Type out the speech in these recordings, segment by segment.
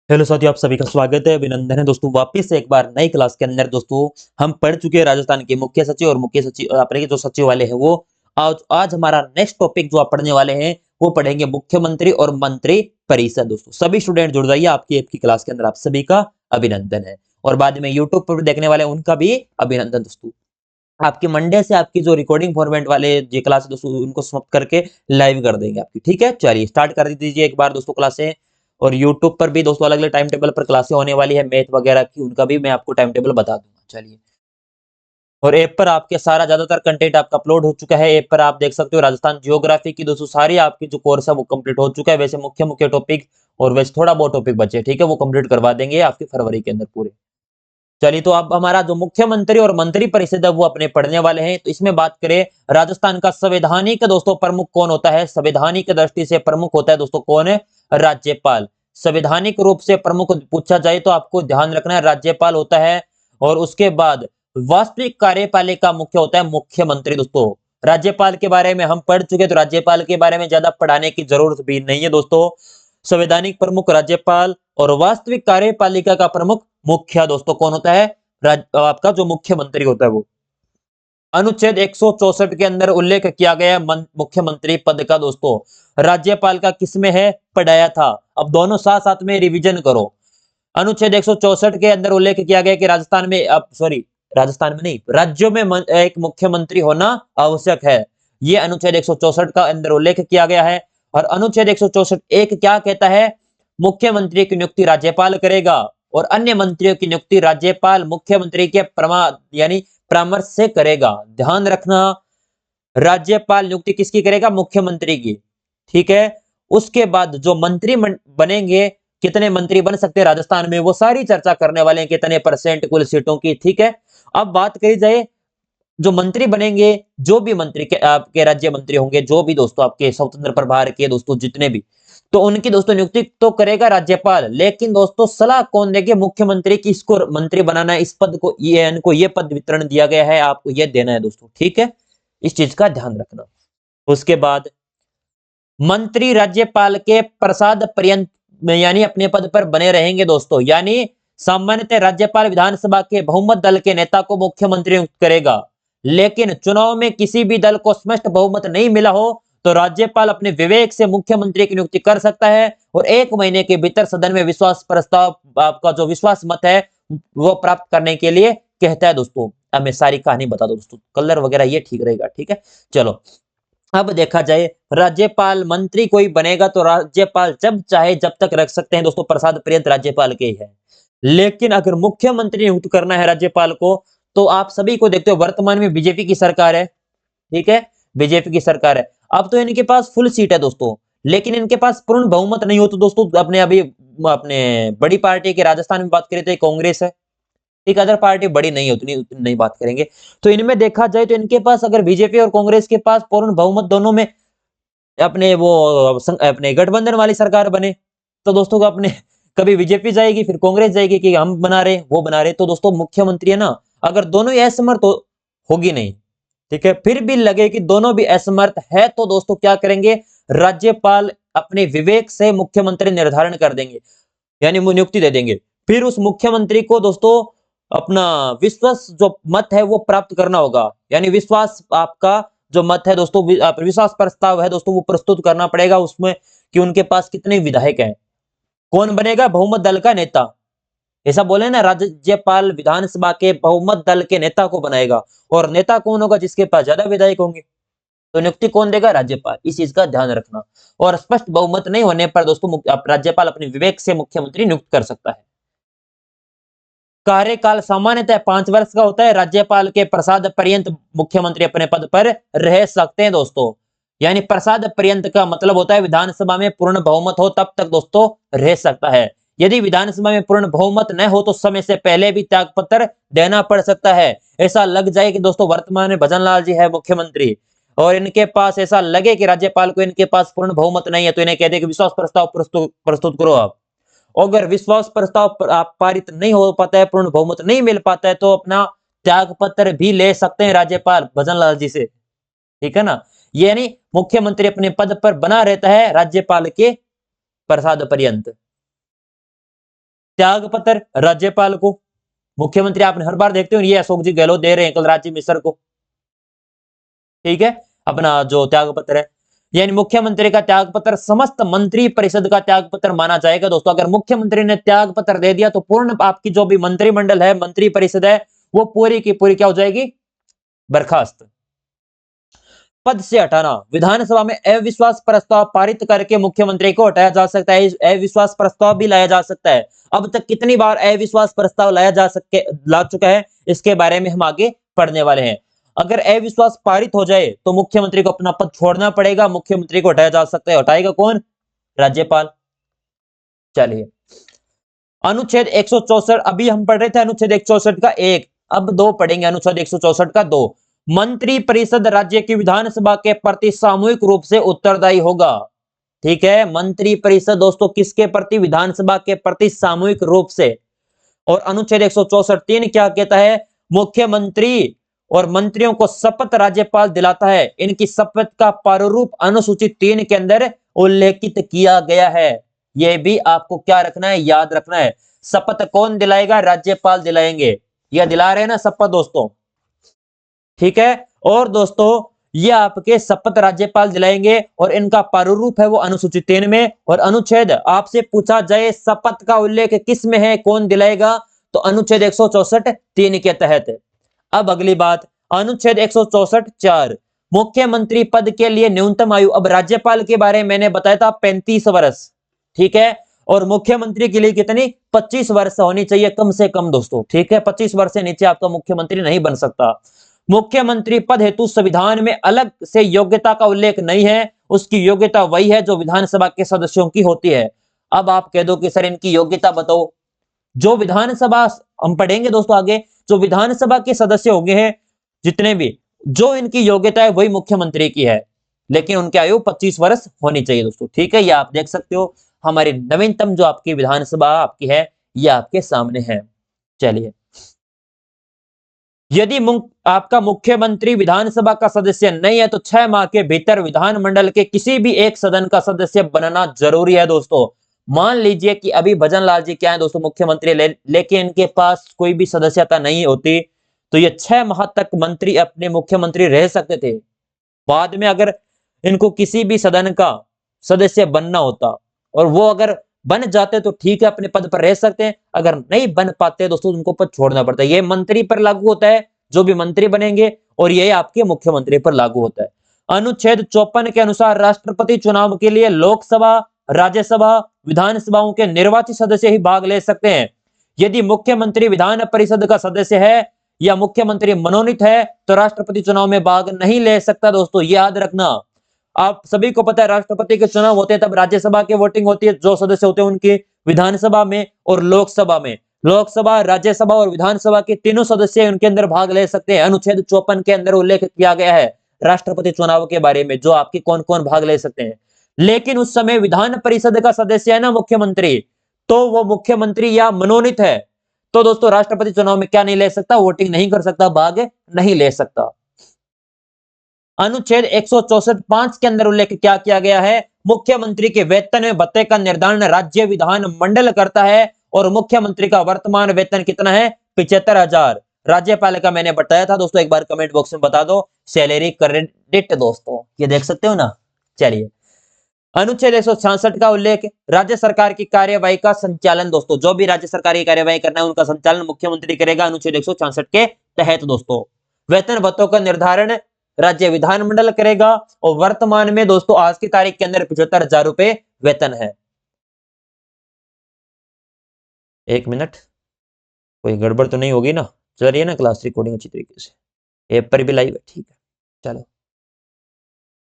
Hello साथियों, आप सभी का स्वागत है, अभिनंदन है दोस्तों। वापस से एक बार नई क्लास के अंदर दोस्तों हम पढ़ चुके हैं राजस्थान के मुख्य सचिव और मुख्य सचिव अपने के जो सचिव वाले हैं वो। आज आज हमारा नेक्स्ट टॉपिक जो आप पढ़ने वाले हैं वो पढ़ेंगे मुख्यमंत्री और मंत्री परिषद। दोस्तों सभी स्टूडेंट जुड़ जाइए, आपकी आपकी क्लास के अंदर आप सभी का अभिनंदन है। और बाद में यूट्यूब पर देखने वाले उनका भी अभिनंदन दोस्तों। आपके मंडे से आपकी जो रिकॉर्डिंग फॉर्मेट वाले जो क्लास है दोस्तों उनको समाप्त करके लाइव कर देंगे आपकी। ठीक है, चलिए स्टार्ट कर दीजिए एक बार दोस्तों क्लासें। और यूट्यूब पर भी दोस्तों अलग अलग टाइम टेबल पर क्लासें होने वाली है मैथ वगैरह की, उनका भी मैं आपको टाइम टेबल बता दूंगा। चलिए, और ऐप पर आपके सारा ज्यादातर कंटेंट आपका अपलोड हो चुका है। ऐप पर आप देख सकते हो राजस्थान जियोग्राफी की दोस्तों सारी आपकी जो कोर्स है वो कंप्लीट हो चुका है। वैसे मुख्य मुख्य टॉपिक और वैसे थोड़ा बहुत टॉपिक बचे हैं, ठीक है, वो कंप्लीट करवा देंगे आपकी फरवरी के अंदर पूरे। चलिए, तो अब हमारा जो मुख्यमंत्री और मंत्री परिषद है वो अपने पढ़ने वाले हैं। तो इसमें बात करें राजस्थान का संवैधानिक दोस्तों प्रमुख कौन होता है। संवैधानिक दृष्टि से प्रमुख होता है दोस्तों कौन है, राज्यपाल। संवैधानिक रूप से प्रमुख पूछा जाए तो आपको ध्यान रखना है राज्यपाल होता है। और उसके बाद वास्तविक कार्यपालिका मुख्य होता है मुख्यमंत्री दोस्तों। राज्यपाल के बारे में हम पढ़ चुके, तो राज्यपाल के बारे में ज्यादा पढ़ाने की जरूरत भी नहीं है दोस्तों। संवैधानिक प्रमुख राज्यपाल और वास्तविक कार्यपालिका का प्रमुख मुख्य दोस्तों कौन होता है, आपका जो मुख्यमंत्री होता है वो। अनुच्छेद 164 के अंदर उल्लेख किया गया मुख्यमंत्री पद का दोस्तों। राज्यपाल का किसमें है, पढ़ाया था। अब दोनों साथ साथ में रिवीजन करो। अनुच्छेद 164 के अंदर उल्लेख किया गया कि राजस्थान में, अब सॉरी, राजस्थान में नहीं, राज्यों में एक मुख्यमंत्री होना आवश्यक है। यह अनुच्छेद 164 का अंदर उल्लेख किया गया है। और अनुच्छेद 164 एक क्या कहता है, मुख्यमंत्री की नियुक्ति राज्यपाल करेगा और अन्य मंत्रियों की नियुक्ति राज्यपाल मुख्यमंत्री के यानी परामर्श से करेगा। ध्यान रखना, राज्यपाल नियुक्ति किसकी करेगा, मुख्यमंत्री की। ठीक है, उसके बाद जो मंत्री बनेंगे, कितने मंत्री बन सकते हैं राजस्थान में, वो सारी चर्चा करने वाले हैं, कितने परसेंट कुल सीटों की। ठीक है, अब बात करी जाए जो मंत्री बनेंगे, जो भी मंत्री के आपके राज्य मंत्री होंगे, जो भी दोस्तों आपके स्वतंत्र प्रभार के दोस्तों जितने भी, तो उनकी दोस्तों नियुक्ति तो करेगा राज्यपाल। लेकिन दोस्तों सलाह कौन देंगे, मुख्यमंत्री की इसको मंत्री बनाना है, इस पद को, ये इनको ये पद वितरण दिया गया है, आपको ये देना है दोस्तों। ठीक है, इस चीज का ध्यान रखना। उसके बाद मंत्री राज्यपाल के प्रसाद पर्यंत यानी अपने पद पर बने रहेंगे दोस्तों। यानी सामान्यतः राज्यपाल विधानसभा के बहुमत दल के नेता को मुख्यमंत्री नियुक्त करेगा। लेकिन चुनाव में किसी भी दल को स्पष्ट बहुमत नहीं मिला हो तो राज्यपाल अपने विवेक से मुख्यमंत्री की नियुक्ति कर सकता है और 1 महीने के भीतर सदन में विश्वास प्रस्ताव, आपका जो विश्वास मत है वो प्राप्त करने के लिए कहता है दोस्तों। अब मैं सारी कहानी बता दो दोस्तों, कलर वगैरह ये ठीक रहेगा। ठीक है, चलो अब देखा जाए, राज्यपाल मंत्री कोई बनेगा तो राज्यपाल जब चाहे जब तक रख सकते हैं दोस्तों, प्रसाद पर्यंत राज्यपाल के ही है। लेकिन अगर मुख्यमंत्री नियुक्त करना है राज्यपाल को, तो आप सभी को देखते हो वर्तमान में बीजेपी की सरकार है। ठीक है, बीजेपी की सरकार है। अब तो इनके पास फुल सीट है दोस्तों, लेकिन इनके पास पूर्ण बहुमत नहीं हो। तो दोस्तों अपने अभी अपने बड़ी पार्टी के राजस्थान में बात करें तो कांग्रेस है। एक अदर पार्टी बड़ी नहीं है, उतनी उतनी नहीं बात करेंगे। तो इनमें देखा जाए तो इनके पास अगर बीजेपी और कांग्रेस के पास पूर्ण बहुमत दोनों में अपने वो अपने गठबंधन वाली सरकार बने, तो दोस्तों को अपने कभी बीजेपी जाएगी फिर कांग्रेस जाएगी कि हम बना रहे वो बना रहे। तो दोस्तों मुख्यमंत्री है ना, अगर दोनों ही असमर्थ होगी नहीं, ठीक है, फिर भी लगे कि दोनों भी असमर्थ है, तो दोस्तों क्या करेंगे, राज्यपाल अपने विवेक से मुख्यमंत्री निर्धारण कर देंगे, यानी वो नियुक्ति दे देंगे। फिर उस मुख्यमंत्री को दोस्तों अपना विश्वास जो मत है वो प्राप्त करना होगा। यानी विश्वास आपका जो मत है दोस्तों, विश्वास प्रस्ताव है दोस्तों, वो प्रस्तुत करना पड़ेगा उसमें कि उनके पास कितने विधायक हैं। कौन बनेगा, बहुमत दल का नेता। ऐसा बोले ना, राज्यपाल विधानसभा के बहुमत दल के नेता को बनाएगा। और नेता कौन होगा, जिसके पास ज्यादा विधायक होंगे। तो नियुक्ति कौन देगा, राज्यपाल। इस चीज का ध्यान रखना। और स्पष्ट बहुमत नहीं होने पर दोस्तों राज्यपाल अपने विवेक से मुख्यमंत्री नियुक्त कर सकता है। कार्यकाल सामान्यतः 5 वर्ष का होता है। राज्यपाल के प्रसाद पर्यंत मुख्यमंत्री अपने पद पर रह सकते हैं दोस्तों। यानी प्रसाद पर्यंत का मतलब होता है विधानसभा में पूर्ण बहुमत हो तब तक दोस्तों रह सकता है। यदि विधानसभा में पूर्ण बहुमत न हो तो समय से पहले भी त्यागपत्र देना पड़ सकता है। ऐसा लग जाए कि दोस्तों वर्तमान में भजन लाल जी है मुख्यमंत्री और इनके पास ऐसा लगे कि राज्यपाल को इनके पास पूर्ण बहुमत नहीं है, तो इन्हें कह दे कि विश्वास प्रस्ताव प्रस्तुत करो आप। अगर विश्वास प्रस्ताव आप पारित नहीं हो पाता है, पूर्ण बहुमत नहीं मिल पाता है, तो अपना त्याग पत्र भी ले सकते हैं राज्यपाल भजन लाल जी से। ठीक है ना, यानी मुख्यमंत्री अपने पद पर बना रहता है राज्यपाल के प्रसाद पर्यंत। त्याग पत्र राज्यपाल को, मुख्यमंत्री आपने हर बार देखते हो ये अशोक जी गहलोत दे रहे हैं कलराज मिश्र को, ठीक है, अपना जो त्याग पत्र है, यानी मुख्यमंत्री का त्याग पत्र समस्त मंत्री परिषद का त्याग पत्र माना जाएगा दोस्तों। अगर मुख्यमंत्री ने त्याग पत्र दे दिया तो पूर्ण आपकी जो भी मंत्रिमंडल है, मंत्री परिषद है, वो पूरी की पूरी क्या हो जाएगी, बर्खास्त। पद से हटाना, विधानसभा में अविश्वास प्रस्ताव पारित करके मुख्यमंत्री को हटाया जा सकता है, अविश्वास प्रस्ताव भी लाया जा सकता है। अब तक कितनी बार अविश्वास प्रस्ताव ला चुका है, इसके बारे में हम आगे पढ़ने वाले हैं। अगर अविश्वास पारित हो जाए तो मुख्यमंत्री को अपना पद छोड़ना पड़ेगा, मुख्यमंत्री को हटाया जा सकता है। हटाएगा कौन, राज्यपाल। चलिए अनुच्छेद 164, अभी हम पढ़ रहे थे अनुच्छेद 164 का 1, अब 2 पढ़ेंगे, अनुच्छेद 164 का 2। मंत्री परिषद राज्य की विधानसभा के प्रति सामूहिक रूप से उत्तरदायी होगा, ठीक है। मंत्री परिषद दोस्तों किसके प्रति, विधानसभा के प्रति सामूहिक रूप से। और अनुच्छेद 164(3) क्या कहता है, मुख्यमंत्री और मंत्रियों को शपथ राज्यपाल दिलाता है, इनकी शपथ का प्रारूप अनुसूची 3 के अंदर उल्लेखित किया गया है। यह भी आपको क्या रखना है, याद रखना है। शपथ कौन दिलाएगा, राज्यपाल दिलाएंगे, यह दिला रहे हैं ना शपथ दोस्तों, ठीक है। और दोस्तों ये आपके शपथ राज्यपाल दिलाएंगे और इनका प्रारूप है वो अनुसूची 3 में। और अनुच्छेद आपसे पूछा जाए शपथ का उल्लेख किस में है, कौन दिलाएगा, तो अनुच्छेद 164(3) के तहत। अब अगली बात, अनुच्छेद 164(4), मुख्यमंत्री पद के लिए न्यूनतम आयु, अब राज्यपाल के बारे में मैंने बताया था 35 वर्ष, ठीक है, और मुख्यमंत्री के लिए कितनी, 25 वर्ष होनी चाहिए कम से कम दोस्तों, ठीक है। 25 वर्ष से नीचे आपका मुख्यमंत्री नहीं बन सकता। मुख्यमंत्री पद हेतु संविधान में अलग से योग्यता का उल्लेख नहीं है, उसकी योग्यता वही है जो विधानसभा के सदस्यों की होती है। अब आप कह दो कि सर इनकी योग्यता बताओ, जो विधानसभा, हम पढ़ेंगे दोस्तों आगे, जो विधानसभा के सदस्य हो गए हैं जितने भी, जो इनकी योग्यता है वही मुख्यमंत्री की है, लेकिन उनकी आयु 25 वर्ष होनी चाहिए दोस्तों, ठीक है। ये आप देख सकते हो, हमारी नवीनतम जो आपकी विधानसभा आपकी है ये आपके सामने है। चलिए, यदि आपका मुख्यमंत्री विधानसभा का सदस्य नहीं है तो 6 माह के भीतर विधानमंडल के किसी भी एक सदन का सदस्य बनना जरूरी है दोस्तों। मान लीजिए कि अभी भजन लाल जी क्या है दोस्तों, मुख्यमंत्री लेकिन इनके पास कोई भी सदस्यता नहीं होती, तो ये 6 माह तक मंत्री अपने मुख्यमंत्री रह सकते थे। बाद में अगर इनको किसी भी सदन का सदस्य बनना होता और वो अगर बन जाते तो ठीक है, अपने पद पर रह सकते हैं, अगर नहीं बन पाते दोस्तों उनको पद छोड़ना पड़ता है। ये मंत्री पर लागू होता है, जो भी मंत्री बनेंगे, और ये आपके मुख्यमंत्री पर लागू होता है। अनुच्छेद 54 के अनुसार राष्ट्रपति चुनाव के लिए लोकसभा, राज्यसभा, विधानसभाओं के निर्वाचित सदस्य ही भाग ले सकते हैं। यदि मुख्यमंत्री विधान परिषद का सदस्य है या मुख्यमंत्री मनोनीत है तो राष्ट्रपति चुनाव में भाग नहीं ले सकता दोस्तों, याद रखना। आप सभी को पता है राष्ट्रपति के चुनाव होते हैं तब राज्यसभा की वोटिंग होती है, जो सदस्य होते हैं उनकी, विधानसभा में और लोकसभा में। लोकसभा, राज्यसभा और विधानसभा के तीनों सदस्य उनके अंदर भाग ले सकते हैं। अनुच्छेद 54 के अंदर उल्लेख किया गया है राष्ट्रपति चुनाव के बारे में, जो आपके कौन कौन भाग ले सकते हैं। लेकिन उस समय विधान परिषद का सदस्य है ना मुख्यमंत्री, तो वो मुख्यमंत्री या मनोनीत है, तो दोस्तों राष्ट्रपति चुनाव में क्या नहीं ले सकता, वोटिंग नहीं कर सकता, भाग नहीं ले सकता। अनुच्छेद 164(5) के अंदर उल्लेख क्या किया गया है, मुख्यमंत्री के वेतन में भत्ते का निर्धारण राज्य विधान मंडल करता है और मुख्यमंत्री का वर्तमान वेतन कितना है, 75,000। राज्यपाल का मैंने बताया था दोस्तों, एक बार कमेंट बॉक्स में बता दो, सैलरी क्रेडिट दोस्तों, ये देख सकते हो ना। चलिए, अनुच्छेद 166 का उल्लेख, राज्य सरकार की कार्यवाही का संचालन दोस्तों, जो भी राज्य सरकार की कार्यवाही करना है उनका संचालन मुख्यमंत्री करेगा अनुच्छेद 166 के तहत दोस्तों। वेतन भत्तों का निर्धारण राज्य विधानमंडल करेगा और वर्तमान में दोस्तों आज की तारीख के अंदर 75,000 रुपए वेतन है। एक मिनट, कोई गड़बड़ तो नहीं होगी ना, चल रही है ना क्लास रिकॉर्डिंग अच्छी तरीके से, ऐप पर भी लाइव है, ठीक है। चलो,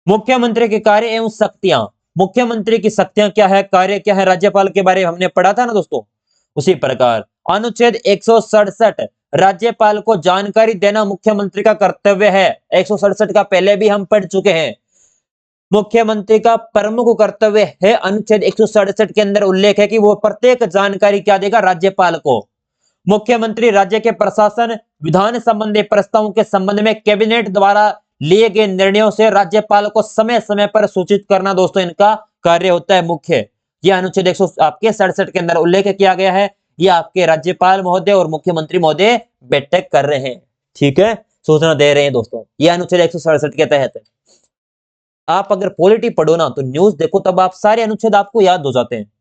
मुख्यमंत्री के कार्य एवं शक्तियां, मुख्यमंत्री की शक्तियां क्या है, कार्य क्या है, राज्यपाल के बारे में हमने पढ़ा था ना दोस्तों। उसी प्रकार अनुच्छेद 167, राज्यपाल को जानकारी देना मुख्यमंत्री का कर्तव्य है। 167 का पहले भी हम पढ़ चुके हैं, मुख्यमंत्री का प्रमुख कर्तव्य है। अनुच्छेद 167 के अंदर उल्लेख है कि वो प्रत्येक जानकारी क्या देगा, राज्यपाल को। मुख्यमंत्री राज्य के प्रशासन, विधान संबंधी प्रस्तावों के संबंध में कैबिनेट द्वारा लिए गए निर्णयों से राज्यपाल को समय समय पर सूचित करना दोस्तों इनका कार्य होता है मुख्य। यह अनुच्छेद 167 के अंदर उल्लेख किया गया है। ये आपके राज्यपाल महोदय और मुख्यमंत्री महोदय बैठक कर रहे हैं। ठीक है, सूचना दे रहे हैं दोस्तों, ये अनुच्छेद 167 के तहत है। आप अगर पॉलिटी पढ़ो ना तो न्यूज देखो, तब आप सारे अनुच्छेद आपको याद हो जाते हैं।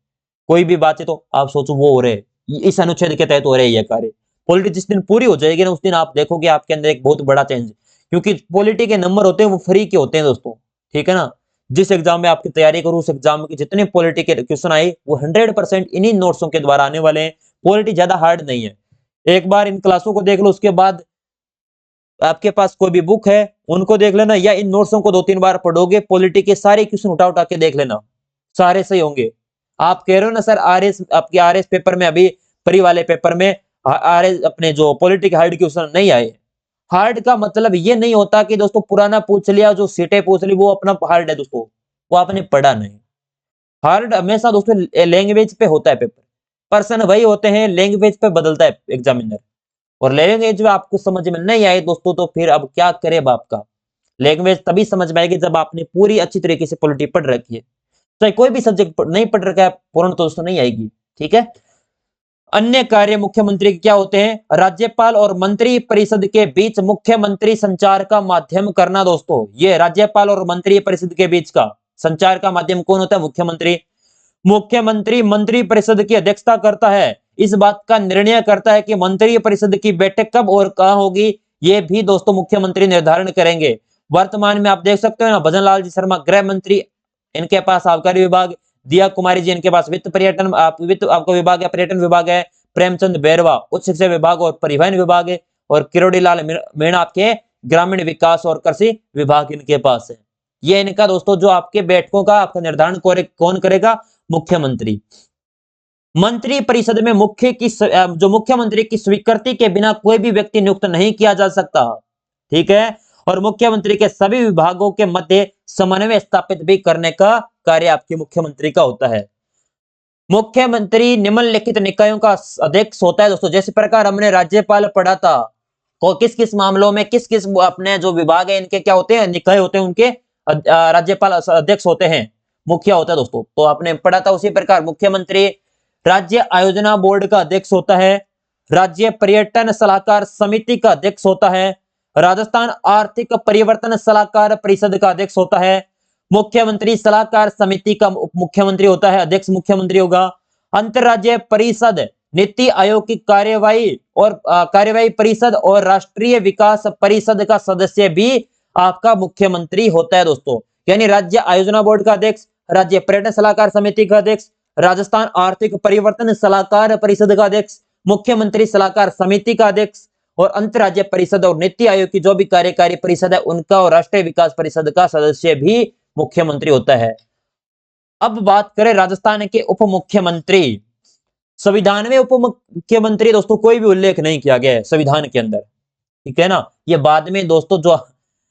कोई भी बात है तो आप सोचो वो हो रहे, इस अनुच्छेद के तहत हो रहे ये कार्य। पॉलिटी जिस दिन पूरी हो जाएगी ना, उस दिन आप देखोगे आपके अंदर एक बहुत बड़ा चेंज, क्योंकि पॉलिटी के नंबर होते हैं वो फ्री के होते हैं दोस्तों। ठीक है ना, जिस एग्जाम में आपकी तैयारी करो उस एग्जाम के जितने पॉलिटी के क्वेश्चन आए वो 100% इन्हीं नोट्सों के द्वारा आने वाले हैं। पॉलिटी ज्यादा हार्ड नहीं है। एक बार इन क्लासों को देख लो, उसके बाद आपके पास कोई भी बुक है उनको देख लेना, या इन नोट्सों को 2-3 बार पढ़ोगे, पॉलिटी के सारे क्वेश्चन उठा उठा के देख लेना, सारे सही होंगे। आप कह रहे हो ना सर आरएस, आपके आरएस पेपर में अभी प्री वाले पेपर में आरएस अपने जो पॉलिटिक हार्ड क्वेश्चन नहीं आए। हार्ड का मतलब ये नहीं होता कि दोस्तों पुराना पूछ लिया, जो सीटें पूछ ली वो अपना हार्ड है दोस्तों, वो आपने पढ़ा नहीं। हार्ड हमेशा दोस्तों लैंग्वेज पे होता है पेपर, पर्सन वही होते हैं, लैंग्वेज पे बदलता है एग्जामिनर। और लैंग्वेज में आपको समझ में नहीं आए दोस्तों तो फिर अब क्या करे बाप का। लैंग्वेज तभी समझ में आएगी जब आपने पूरी अच्छी तरीके से पॉलिटी पढ़ रखी है। चाहे कोई भी सब्जेक्ट नहीं पढ़ रखा है पूर्ण तो दोस्तों नहीं आएगी। ठीक है, अन्य कार्य मुख्यमंत्री के क्या होते हैं? राज्यपाल और मंत्री परिषद के बीच मुख्यमंत्री संचार का माध्यम करना। दोस्तों ये राज्यपाल और मंत्री परिषद के बीच का संचार का माध्यम कौन होता है? मुख्यमंत्री। मुख्यमंत्री मंत्री परिषद की अध्यक्षता करता है, इस बात का निर्णय करता है कि मंत्री परिषद की बैठक कब और कहां होगी, ये भी दोस्तों मुख्यमंत्री निर्धारण करेंगे। वर्तमान में आप देख सकते हो ना, भजन लाल जी शर्मा गृह मंत्री, इनके पास आबकारी विभाग, दिया कुमारी जी इनके पास वित्त पर्यटन वित्त आपका विभाग है, पर्यटन विभाग है, प्रेमचंद बैरवा उच्च शिक्षा विभाग और परिवहन विभाग है, और किरोड़ी लाल मीणा आपके ग्रामीण विकास और कृषि विभाग इनके पास है। ये इनका दोस्तों जो आपके बैठकों का आपका निर्धारण कौन करेगा? मुख्यमंत्री। मंत्री परिषद में जो मुख्यमंत्री की स्वीकृति के बिना कोई भी व्यक्ति नियुक्त नहीं किया जा सकता। ठीक है, और मुख्यमंत्री के सभी विभागों के मध्य समन्वय स्थापित भी करने का कार्य आपके मुख्यमंत्री का होता है। मुख्यमंत्री निम्नलिखित निकायों का अध्यक्ष होता है दोस्तों। जैसे प्रकार हमने राज्यपाल पढ़ा था, को किस किस मामलों में किस किस अपने जो विभाग है इनके क्या होते हैं? निकाय होते हैं, उनके राज्यपाल अध्यक्ष होते हैं, मुखिया होता है दोस्तों। तो आपने पढ़ा था उसी प्रकार मुख्यमंत्री राज्य आयोजना बोर्ड का अध्यक्ष होता है, राज्य पर्यटन सलाहकार समिति का अध्यक्ष होता है, राजस्थान आर्थिक परिवर्तन सलाहकार परिषद का अध्यक्ष होता है, मुख्यमंत्री सलाहकार समिति का उप मुख्यमंत्री होता है, अध्यक्ष मुख्यमंत्री होगा। अंतरराज्य परिषद नीति आयोग की कार्यवाही परिषद और राष्ट्रीय विकास परिषद का सदस्य भी आपका मुख्यमंत्री होता है दोस्तों। यानी राज्य आयोजना बोर्ड का अध्यक्ष, राज्य पर्यटन सलाहकार समिति का अध्यक्ष, राजस्थान आर्थिक परिवर्तन सलाहकार परिषद का अध्यक्ष, मुख्यमंत्री सलाहकार समिति का अध्यक्ष, और अंतरराज्य परिषद और नीति आयोग की जो भी कार्यकारी परिषद है उनका और राष्ट्रीय विकास परिषद का सदस्य भी मुख्यमंत्री होता है। अब बात करें राजस्थान के उप मुख्यमंत्री। संविधान में उप मुख्यमंत्री दोस्तों कोई भी उल्लेख नहीं किया गया है संविधान के अंदर। ठीक है ना, ये बाद में दोस्तों जो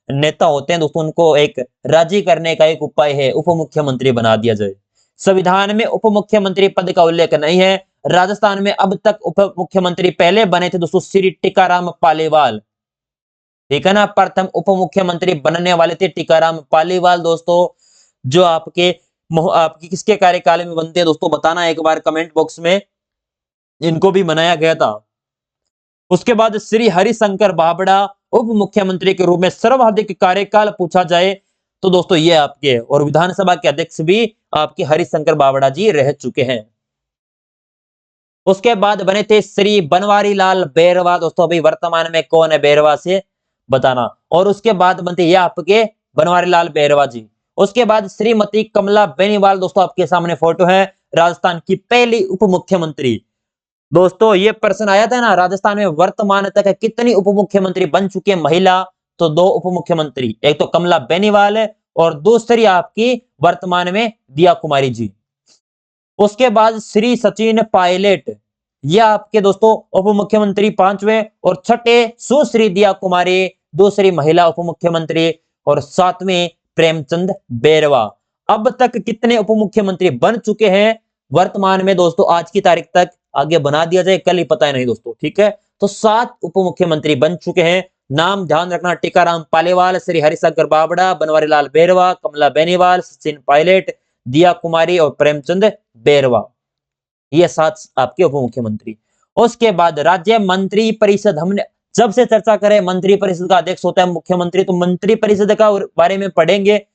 नेता होते हैं दोस्तों उनको एक राजी करने का एक उपाय है, उप मुख्यमंत्री बना दिया जाए। संविधान में उप मुख्यमंत्री पद का उल्लेख नहीं है। राजस्थान में अब तक उप मुख्यमंत्री पहले बने थे दोस्तों श्री टीकाराम पालीवाल। ठीक है ना, प्रथम उप मुख्यमंत्री बनने वाले थे टीकाराम पालीवाल दोस्तों, जो आपकी किसके कार्यकाल में बनते हैं दोस्तों बताना एक बार कमेंट बॉक्स में। इनको भी बनाया गया था। उसके बाद श्री हरिशंकर बाबड़ा उप मुख्यमंत्री के रूप में सर्वाधिक कार्यकाल पूछा जाए तो दोस्तों ये आपके, और विधानसभा के अध्यक्ष भी आपके हरिशंकर बाबड़ा जी रह चुके हैं। उसके बाद बने थे श्री बनवारी लाल बैरवा दोस्तों, अभी वर्तमान में कौन है बैरवा से बताना। और उसके बाद बनते ये आपके बनवारी लाल बैरवा जी। उसके बाद श्रीमती कमला बेनीवाल दोस्तों, आपके सामने फोटो है, राजस्थान की पहली उप मुख्यमंत्री। दोस्तों ये प्रश्न आया था ना, राजस्थान में वर्तमान तक कितनी उप मुख्यमंत्री बन चुके महिला? तो 2 उप मुख्यमंत्री, एक तो कमला बेनीवाल है और दूसरी आपकी वर्तमान में दिया कुमारी जी। उसके बाद श्री सचिन पायलट, यह आपके दोस्तों उप मुख्यमंत्री 5वें, और छठे सुश्री दिया कुमारी दूसरी महिला उप मुख्यमंत्री, और 7वें प्रेमचंद बैरवा। अब तक कितने उप मुख्यमंत्री बन चुके हैं वर्तमान में दोस्तों आज की तारीख तक? आगे बना दिया जाए, कल ही पता है नहीं दोस्तों। ठीक है, तो 7 उप मुख्यमंत्री बन चुके हैं। नाम ध्यान रखना, टीकाराम पालीवाल, श्री हरिशंकर बाबड़ा, बनवारी लाल बैरवा, कमला बेनीवाल, सचिन पायलट, दिया कुमारी और प्रेमचंद बैरवा। ये 7 आपके उप मुख्यमंत्री। उसके बाद राज्य मंत्री परिषद, हमने जब से चर्चा करें मंत्री परिषद का अध्यक्ष होता है मुख्यमंत्री, तो मंत्री परिषद का बारे में पढ़ेंगे।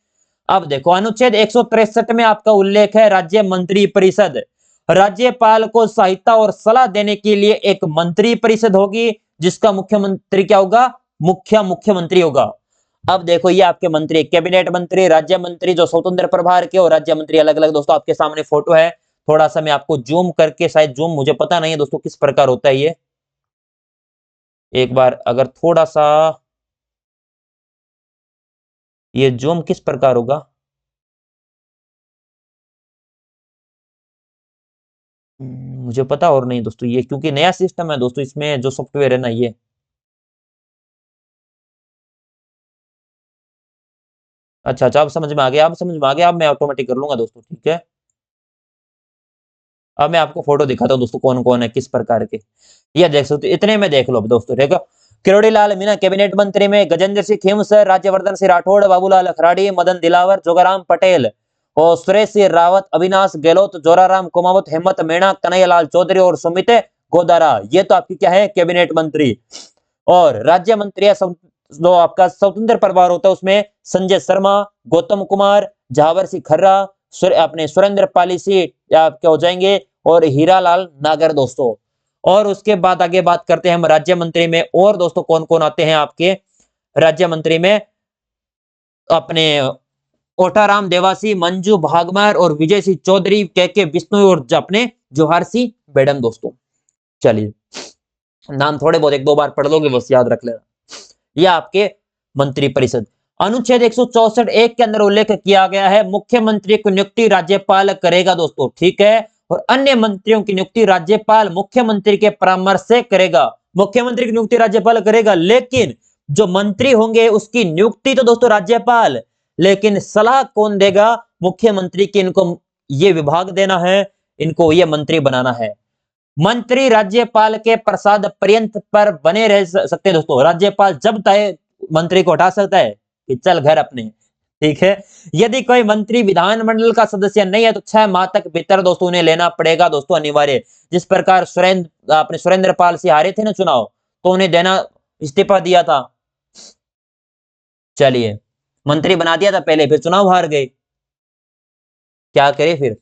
अब देखो अनुच्छेद 163 में आपका उल्लेख है राज्य मंत्री परिषद, राज्यपाल को सहायता और सलाह देने के लिए एक मंत्री परिषद होगी जिसका मुख्यमंत्री क्या होगा, मुख्यमंत्री होगा। अब देखो ये आपके मंत्री, कैबिनेट मंत्री, राज्य मंत्री जो स्वतंत्र प्रभार के, और राज्य मंत्री अलग अलग। दोस्तों आपके सामने फोटो है, थोड़ा सा मैं आपको जूम करके, शायद जूम मुझे पता नहीं है दोस्तों किस प्रकार होता है ये, एक बार अगर थोड़ा सा ये जूम किस प्रकार होगा, मुझे पता और नहीं दोस्तों ये, क्योंकि नया सिस्टम है दोस्तों, इसमें जो सॉफ्टवेयर है ना ये। अच्छा, अब समझ में आ गया, अब समझ में आ गया, अब मैं ऑटोमेटिक कर लूंगा दोस्तों, ठीक है। अब मैं आपको फोटो दिखाता हूँ दोस्तों कौन कौन है किस प्रकार के, ये देख सकते हो, इतने में देख लो दोस्तों, ठीक है। किरोड़ी लाल मीणा कैबिनेट मंत्री में, गजेंद्र सिंह खेमसर, राज्यवर्धन सिंह राठौड़, बाबूलाल अखराड़ी, मदन दिलावर, जोगाराम पटेल और सुरेश सिंह रावत, अविनाश गहलोत, जोराराम कुमावत, हेमंत मीणा, कन्हैयालाल चौधरी और सुमित गोदारा। ये तो आपकी क्या है, कैबिनेट मंत्री। और राज्य मंत्री जो आपका स्वतंत्र प्रभार होता है उसमें संजय शर्मा, गौतम कुमार, झावर सिंह खर्रा, अपने सुरेंद्र पालिसी आपके हो जाएंगे, और हीरालाल नागर दोस्तों। और उसके बाद आगे बात करते हैं हम राज्य मंत्री में, और दोस्तों कौन कौन आते हैं आपके राज्य मंत्री में, अपने ओटाराम देवासी, मंजू भागमार और विजय सिंह चौधरी, के बिश्नोई और अपने जोहार सिंह बेडम दोस्तों। चलिए नाम थोड़े बहुत एक दो बार पढ़ लोगे बस याद रख लेना। यह आपके मंत्री परिषद। अनुच्छेद 164 एक के अंदर उल्लेख किया गया है मुख्यमंत्री की नियुक्ति राज्यपाल करेगा दोस्तों, ठीक है। और अन्य मंत्रियों की नियुक्ति राज्यपाल मुख्यमंत्री के परामर्श से करेगा। मुख्यमंत्री की नियुक्ति राज्यपाल करेगा, लेकिन जो मंत्री होंगे उसकी नियुक्ति तो दोस्तों राज्यपाल, लेकिन सलाह कौन देगा, मुख्यमंत्री की, इनको ये विभाग देना है, इनको ये मंत्री बनाना है। मंत्री राज्यपाल के प्रसाद पर्यंत पर बने रह सकते हैं दोस्तों, राज्यपाल जब चाहे मंत्री को हटा सकता है कि चल घर अपने, ठीक है। यदि कोई मंत्री विधानमंडल का सदस्य नहीं है तो 6 माह तक भीतर दोस्तों उन्हें लेना पड़ेगा दोस्तों, अनिवार्य। जिस प्रकार सुरेंद्र पाल से हारे थे ना चुनाव, तो उन्हें देना, इस्तीफा दिया था। चलिए मंत्री बना दिया था पहले, फिर चुनाव हार गए, क्या करे फिर।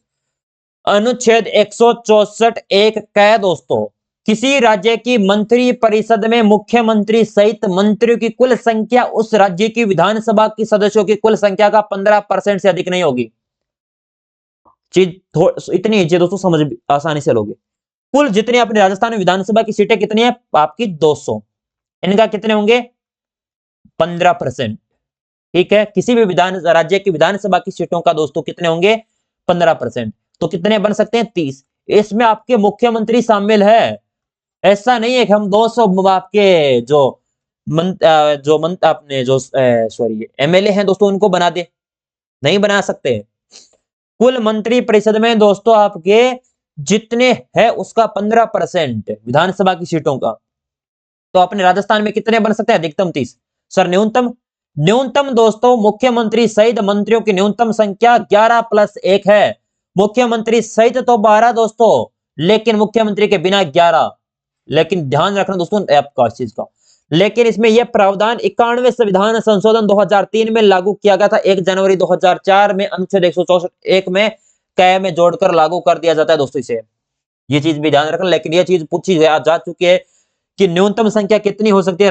अनुच्छेद 164 एक कै दोस्तों, किसी राज्य की मंत्री परिषद में मुख्यमंत्री सहित मंत्रियों की कुल संख्या उस राज्य की विधानसभा की सदस्यों की कुल संख्या का 15% से अधिक नहीं होगी। चीज इतनी ही दोस्तों, समझ आसानी से लोगे। कुल जितनी अपने राजस्थान में विधानसभा की सीटें कितनी है आपकी, 200, इनका कितने होंगे, 15%, ठीक है। किसी भी राज्य की विधानसभा की सीटों का दोस्तों कितने होंगे, 15%। तो कितने बन सकते हैं, 30। इसमें आपके मुख्यमंत्री शामिल है। ऐसा नहीं है कि हम 200 आपके जो सॉरी एमएलए हैं दोस्तों उनको बना दे, नहीं बना सकते। कुल मंत्री परिषद में दोस्तों आपके जितने है उसका 15% विधानसभा की सीटों का। तो अपने राजस्थान में कितने बन सकते हैं, अधिकतम 30। सर न्यूनतम दोस्तों मुख्यमंत्री सहित मंत्रियों की न्यूनतम संख्या 11+1 है। मुख्यमंत्री सहित तो 12 दोस्तों, लेकिन मुख्यमंत्री के बिना 11। लेकिन ध्यान रखना दोस्तों आपका इस चीज का, लेकिन इसमें यह प्रावधान 91वें संविधान संशोधन 2003 में लागू किया गया था। 1 जनवरी 2004 में अनुच्छेद 164 में कै में जोड़कर लागू कर दिया जाता है दोस्तों इसे, ये चीज भी ध्यान रखना। लेकिन यह चीज पूछी जा चुकी है कि न्यूनतम संख्या कितनी हो सकती है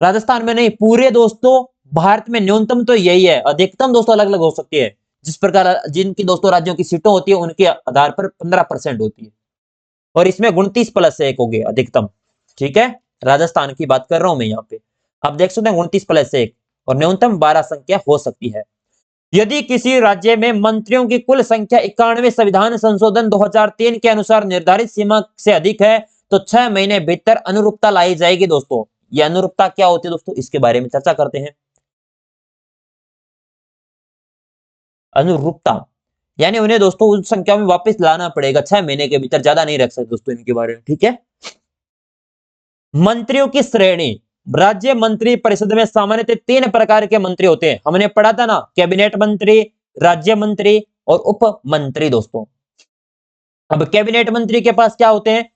राजस्थान में नहीं, पूरे दोस्तों भारत में न्यूनतम तो यही है, अधिकतम दोस्तों अलग अलग हो सकती है। जिस प्रकार जिनकी दोस्तों राज्यों की सीटों होती है उनके आधार पर 15% होती है, और इसमें 29+1 हो गया अधिकतम, ठीक है। राजस्थान की बात कर रहा हूं मैं यहाँ पे, आप देख सकते हैं 29+1, और न्यूनतम 12 संख्या हो सकती है। यदि किसी राज्य में मंत्रियों की कुल संख्या 91वें संविधान संशोधन 2003 के अनुसार निर्धारित सीमा से अधिक है तो 6 महीने भीतर अनुरूपता लाई जाएगी दोस्तों। यह अनुरूपता क्या होती है दोस्तों, इसके बारे में चर्चा करते हैं। अनुरूपता यानी उन्हें दोस्तों उस संख्या में वापस लाना पड़ेगा 6 महीने के भीतर, ज्यादा नहीं रख सकते दोस्तों इनके बारे में, ठीक है। मंत्रियों की श्रेणी, राज्य मंत्री परिषद में सामान्यतः 3 प्रकार के मंत्री होते हैं, हमने पढ़ा था ना, कैबिनेट मंत्री, राज्य मंत्री और उप मंत्री दोस्तों। अब कैबिनेट मंत्री के पास क्या होते हैं,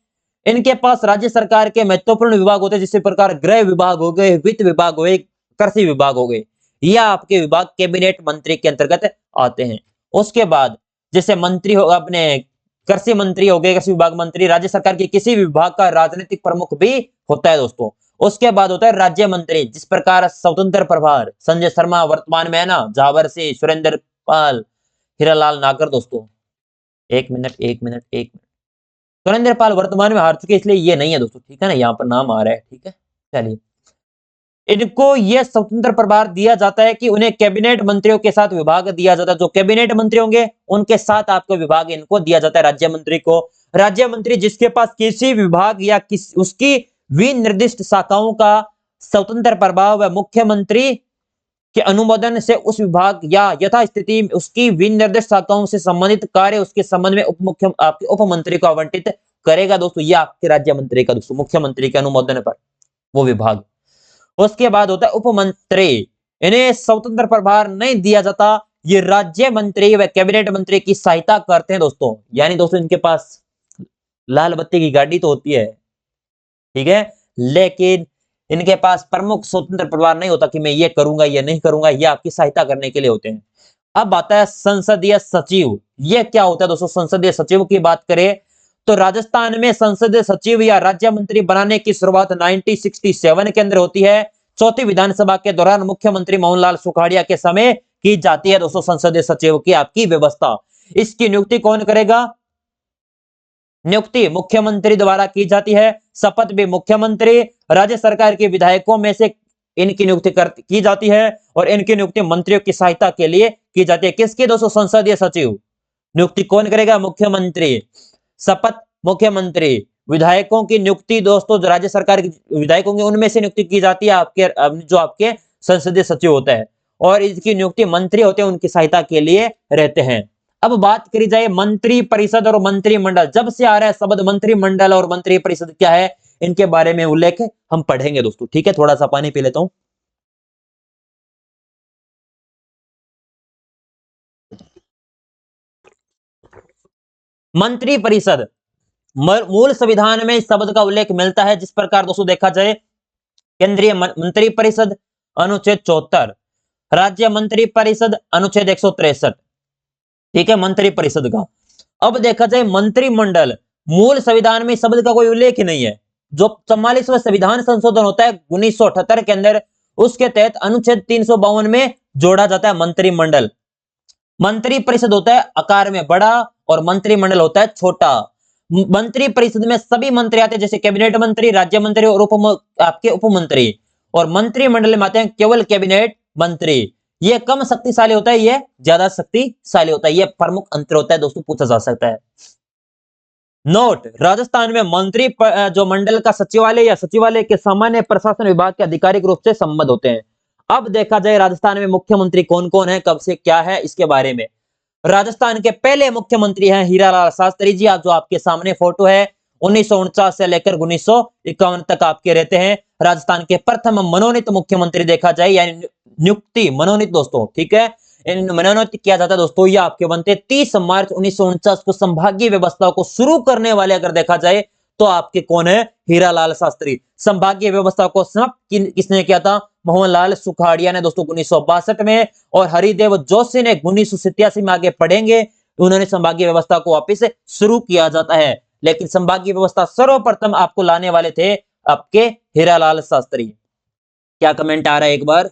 इनके पास राज्य सरकार के महत्वपूर्ण विभाग होते हैं, जिस प्रकार गृह विभाग हो गए, वित्त विभाग हो गए, कृषि विभाग हो गए, यह आपके विभाग कैबिनेट मंत्री के अंतर्गत आते हैं। उसके बाद जैसे मंत्री हो अपने कृषि मंत्री हो गए, कृषि विभाग मंत्री, राज्य सरकार के किसी भी विभाग का राजनीतिक प्रमुख भी होता है दोस्तों। उसके बाद होता है राज्य मंत्री, जिस प्रकार स्वतंत्र प्रभार संजय शर्मा वर्तमान में है ना, जावर सिंह, सुरेंद्र पाल, हीरालाल नागर दोस्तों। एक मिनट एक मिनट एक मिनट, सुरेंद्र पाल वर्तमान में हार चुके इसलिए ये नहीं है दोस्तों, ठीक है ना, यहाँ पर नाम आ रहा है, ठीक है। चलिए, इनको यह स्वतंत्र प्रभार दिया जाता है कि उन्हें कैबिनेट मंत्रियों के साथ विभाग दिया जाता है। जो कैबिनेट मंत्री होंगे उनके साथ आपको विभाग इनको दिया जाता है, राज्य मंत्री को। राज्य मंत्री जिसके पास किसी विभाग या उसकी विनिर्दिष्ट शाखाओं का स्वतंत्र प्रभाव है, मुख्यमंत्री के अनुमोदन से उस विभाग या यथास्थिति उसकी विनिर्दिष्ट शाखाओं से संबंधित कार्य उसके संबंध में आपके उप मंत्री को आवंटित करेगा दोस्तों। ये आपके राज्य मंत्री का दोस्तों, मुख्यमंत्री के अनुमोदन पर वो विभाग। उसके बाद होता है उप मंत्री, इन्हें स्वतंत्र प्रभार नहीं दिया जाता, ये राज्य मंत्री व कैबिनेट मंत्री की सहायता करते हैं दोस्तों। यानी दोस्तों इनके पास लाल बत्ती की गाड़ी तो होती है, ठीक है, लेकिन इनके पास प्रमुख स्वतंत्र प्रभार नहीं होता कि मैं ये करूंगा ये नहीं करूंगा, ये आपकी सहायता करने के लिए होते हैं। अब आता है संसदीय सचिव, ये क्या होता है दोस्तों। संसदीय सचिव की बात करें तो राजस्थान में संसदीय सचिव या राज्य मंत्री बनाने की शुरुआत 1967 के अंदर होती है। चौथी विधानसभा के दौरान मुख्यमंत्री मोहनलाल सुखाड़िया के समय की जाती है दोस्तों संसदीय सचिव की आपकी व्यवस्था। इसकी नियुक्ति कौन करेगा, नियुक्ति मुख्यमंत्री द्वारा की जाती है, शपथ भी मुख्यमंत्री, राज्य सरकार के विधायकों में से इनकी नियुक्ति की जाती है और इनकी नियुक्ति मंत्रियों की सहायता के लिए की जाती है। किसकी दोस्तों, संसदीय सचिव। नियुक्ति कौन करेगा, मुख्यमंत्री, शपथ मुख्यमंत्री, विधायकों की नियुक्ति दोस्तों जो राज्य सरकार के विधायक होंगे उनमें से नियुक्ति की जाती है आपके जो आपके संसदीय सचिव होता है, और इसकी नियुक्ति मंत्री होते हैं उनकी सहायता के लिए रहते हैं। अब बात करी जाए मंत्री परिषद और मंत्रिमंडल, जब से आ रहा है शब्द मंत्रिमंडल और मंत्री परिषद क्या है, इनके बारे में उल्लेख हम पढ़ेंगे दोस्तों, ठीक है। थोड़ा सा पानी पी लेता हूं। मंत्री परिषद, मूल संविधान में इस शब्द का उल्लेख मिलता है जिस प्रकार दोस्तों देखा जाए, केंद्रीय मंत्री परिषद अनुच्छेद 74, राज्य मंत्री परिषद अनुच्छेद 163, ठीक है, मंत्री परिषद का। अब देखा जाए मंत्रिमंडल, मूल संविधान में शब्द का कोई उल्लेख ही नहीं है। जो 44वां संविधान संशोधन होता है 1978 के अंदर, उसके तहत अनुच्छेद 352 में जोड़ा जाता है मंत्रिमंडल। मंत्री परिषद होता है आकार में बड़ा और मंत्रिमंडल होता है छोटा। मंत्री परिषद में सभी मंत्री आते हैं, जैसे कैबिनेट मंत्री, राज्य मंत्री और आपके उप मंत्री, और मंत्रिमंडल में आते हैं केवल कैबिनेट मंत्री। ये कम शक्तिशाली होता है, ये ज्यादा शक्तिशाली होता है, ये प्रमुख अंतर होता है दोस्तों, पूछा जा सकता है। नोट, राजस्थान में मंत्री जो मंडल का सचिवालय या सचिवालय के सामान्य प्रशासन विभाग के आधिकारिक रूप से संबद्ध होते हैं। अब देखा जाए राजस्थान में मुख्यमंत्री कौन कौन है, कब से क्या है, इसके बारे में। राजस्थान के पहले मुख्यमंत्री हैं हीरालाल शास्त्री जी, आप जो आपके सामने फोटो है, 1949 से लेकर 1951 तक आपके रहते हैं। राजस्थान के प्रथम मनोनीत मुख्यमंत्री देखा जाए, यानी नियुक्ति मनोनीत दोस्तों, ठीक है, इन मनोनीत किया जाता है दोस्तों, ये आपके बनते 30 मार्च 1949 को संभागीय व्यवस्था को शुरू करने वाले अगर देखा जाए तो आपके कौन है, हीरालाल शास्त्री। संभागीय व्यवस्था को समाप्त किसने किया था, मोहनलाल सुखाड़िया ने दोस्तों 1962 में, और हरिदेव जोशी ने 1987 में, आगे पढ़ेंगे, उन्होंने संभागीय व्यवस्था को वापिस शुरू किया जाता है। लेकिन संभागीय व्यवस्था सर्वप्रथम आपको लाने वाले थे आपके हीरालाल शास्त्री। क्या कमेंट आ रहा है एक बार,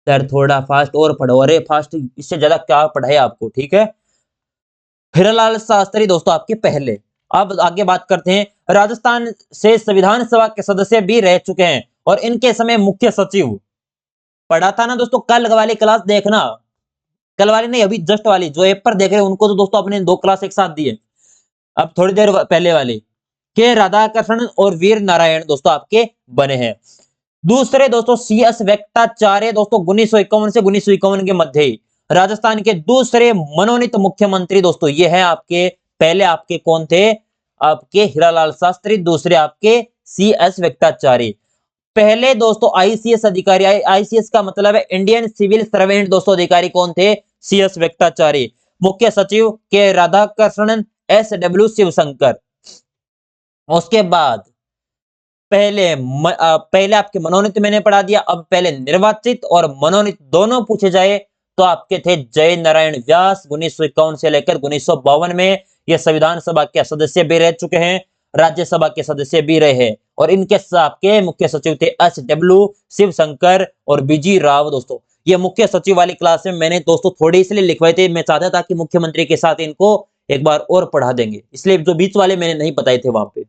सर थोड़ा फास्ट और पढ़ो, अरे फास्ट इससे ज्यादा क्या पढ़ाए आपको, ठीक है। हीरालाल शास्त्री दोस्तों आपके पहले। अब आगे बात करते हैं, राजस्थान से संविधान सभा के सदस्य भी रह चुके हैं और इनके समय मुख्य सचिव। पढ़ा था ना दोस्तों, कल वाली क्लास देखना, कल वाली नहीं अभी जस्ट वाली, जो ऐप पर देख रहे हैं उनको तो दोस्तों अपने 2 क्लास एक साथ दिए, अब थोड़ी देर पहले वाली के राधाकृष्णन और वीर नारायण दोस्तों आपके बने हैं। दूसरे दोस्तों CS वेंकटाचार्य दोस्तों 1951 से 1951 के मध्य राजस्थान के दूसरे मनोनीत मुख्यमंत्री दोस्तों, ये है आपके, पहले आपके कौन थे, आपके हीरालाल शास्त्री, दूसरे आपके CS वेंकटाचार्य। पहले दोस्तों ICS अधिकारी, ICS का मतलब है इंडियन सिविल सर्वेंट दोस्तों, अधिकारी कौन थे, CS वेंकटाचार्य। मुख्य सचिव के राधाकृष्णन SW शिवशंकर। उसके बाद पहले आपके मनोनीत मैंने पढ़ा दिया, अब पहले निर्वाचित और मनोनीत दोनों पूछे जाए तो आपके थे जय नारायण व्यास 1951 से लेकर 1952 में। ये संविधान सभा के सदस्य भी रह चुके हैं, राज्यसभा के सदस्य भी रहे हैं, और इनके आपके मुख्य सचिव थे SW शिवशंकर और BG राव। दोस्तों ये मुख्य सचिव वाली क्लास में मैंने दोस्तों थोड़ी इसलिए लिखवाए थे, मैं चाहता था कि मुख्यमंत्री के साथ इनको एक बार और पढ़ा देंगे, इसलिए जो बीच वाले मैंने नहीं बताए थे वहां पे।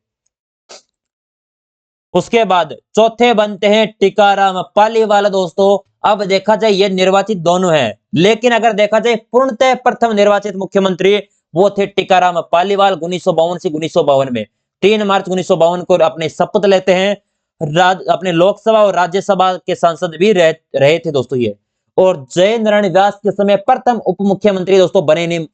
उसके बाद चौथे बनते हैं टीकाराम पालीवाल। दोस्तों अब देखा जाए ये निर्वाचित दोनों हैं, लेकिन अगर देखा जाए पूर्णतः प्रथम निर्वाचित मुख्यमंत्री वो थे टीकाराम पालीवाल 1952 से 1952 में। 3 मार्च 1952 को अपने शपथ लेते हैं, अपने लोकसभा और राज्यसभा के सांसद भी रहे थे दोस्तों ये। और जय नारायण व्यास के समय प्रथम उप मुख्यमंत्री दोस्तों बने नहीं,